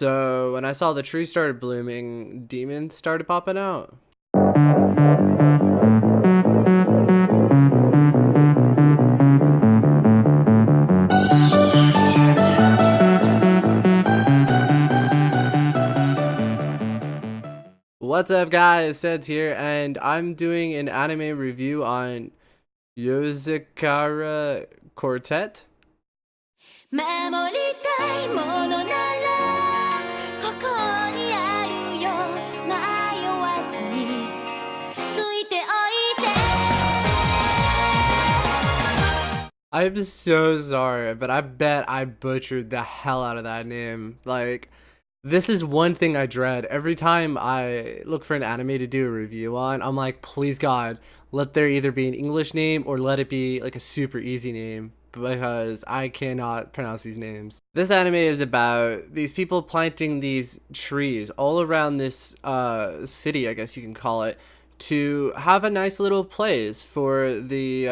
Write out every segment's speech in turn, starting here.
So when I saw the tree started blooming, demons started popping out. What's up guys, Seds here, and I'm doing an anime review on Yozakura Quartet. 守りたいものならここにあるよ迷わずについておいて I'm so sorry, but I bet I butchered the hell out of that name. Like, this is one thing I dread. Every time I look for an anime to do a review on, I'm like, please God, let there either be an English name or let it be like a super easy name, because I cannot pronounce these names. This anime is about these people planting these trees all around this city, I guess you can call it, to have a nice little place for the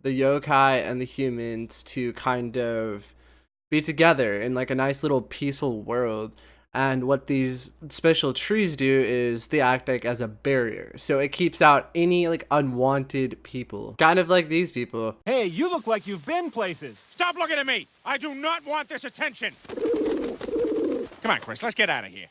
yokai and the humans to kind of be together in like a nice little peaceful world. And what these special trees do is they act like as a barrier, so it keeps out any like unwanted people, kind of like these people. Hey, you look like you've been places. Stop looking at me! I do not want this attention! Come on, Chris, let's get out of here.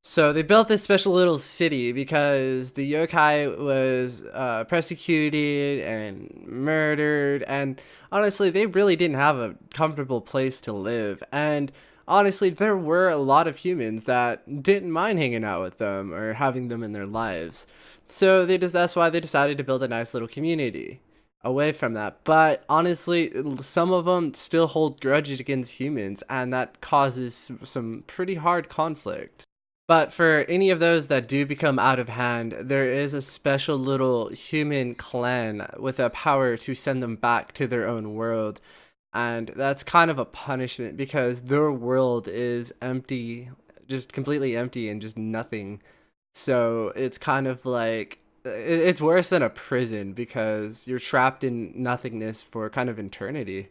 So they built this special little city because the yokai was persecuted and murdered, and honestly they really didn't have a comfortable place to live. And honestly, there were a lot of humans that didn't mind hanging out with them or having them in their lives. So that's why they decided to build a nice little community away from that. But honestly, some of them still hold grudges against humans, and that causes some pretty hard conflict. But for any of those that do become out of hand, there is a special little human clan with a power to send them back to their own world. And that's kind of a punishment because their world is empty, just completely empty and just nothing. So it's kind of like, it's worse than a prison because you're trapped in nothingness for kind of eternity.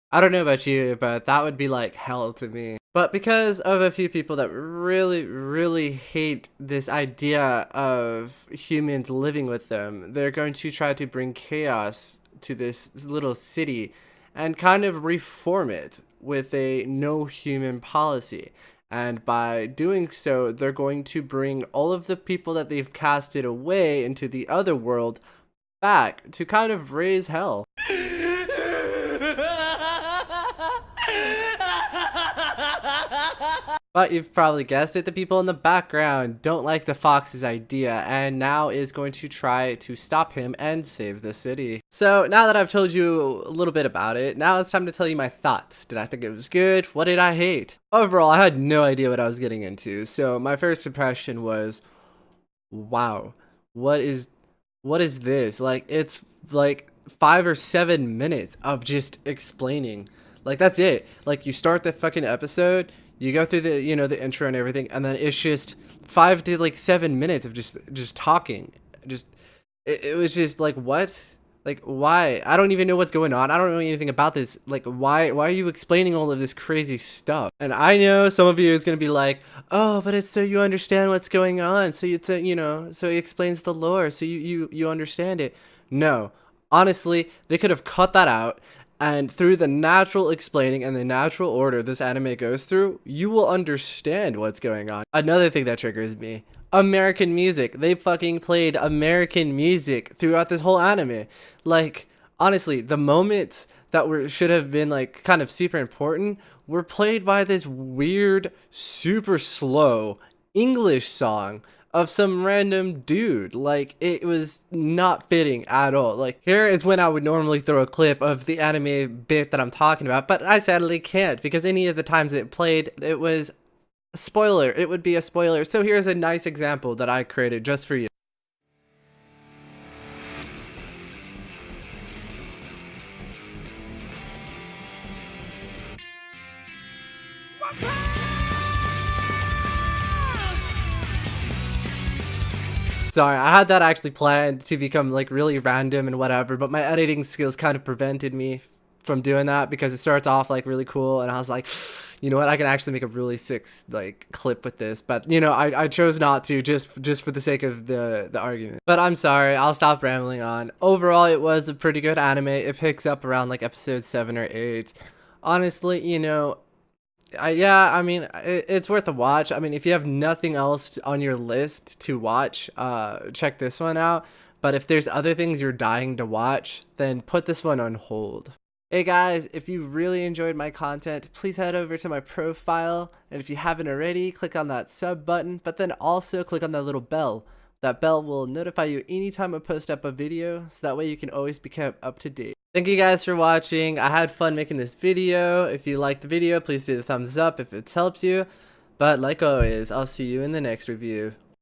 I don't know about you, but that would be like hell to me. But because of a few people that really hate this idea of humans living with them, they're going to try to bring chaos to this little city and kind of reform it with a no human policy. And by doing so, they're going to bring all of the people that they've casted away into the other world back to kind of raise hell. But you've probably guessed it, the people in the background don't like the fox's idea and now is going to try to stop him and save the city. So now that I've told you a little bit about it, now it's time to tell you my thoughts. Did I think it was good? What did I hate? Overall, I had no idea what I was getting into. So my first impression was, wow, what is this? Like, it's like 5 or 7 minutes of just explaining. Like, that's it. Like, you start the fucking episode, you go through the, the intro and everything, and then it's just 5 to like 7 minutes of just talking. It was just like, what? Like, why? I don't even know what's going on. I don't know anything about this. Like, why are you explaining all of this crazy stuff? And I know some of you is gonna be like, oh, but it's so you understand what's going on. So it's so it explains the lore, so you understand it. No, honestly, they could have cut that out. And through the natural explaining and the natural order this anime goes through, you will understand what's going on. Another thing that triggers me, American music. They fucking played American music throughout this whole anime. Like, honestly, the moments that should have been like kind of super important were played by this weird, super slow English song of some random dude. Like, it was not fitting at all. Like, here is when I would normally throw a clip of the anime bit that I'm talking about, but I sadly can't because any of the times it played, it was a spoiler. It would be a spoiler. So here's a nice example that I created just for you. sorry. I had that actually planned to become like really random and whatever, but my editing skills kind of prevented me from doing that because it starts off like really cool, and I was like, you know what, I can actually make a really sick like clip with this. But you know, I chose not to, just for the sake of the argument. But I'm sorry, I'll stop rambling on. Overall, it was a pretty good anime. It picks up around like episode 7 or 8. Honestly, you know, I mean, it's worth a watch. I mean, if you have nothing else on your list to watch, check this one out. But if there's other things you're dying to watch, then put this one on hold. Hey guys, if you really enjoyed my content, please head over to my profile, and if you haven't already, click on that sub button, but then also click on that little bell. That bell will notify you anytime I post up a video, so that way you can always be kept up to date. Thank you guys for watching. I had fun making this video. If you liked the video, please do the thumbs up if it helps you. But like always, I'll see you in the next review.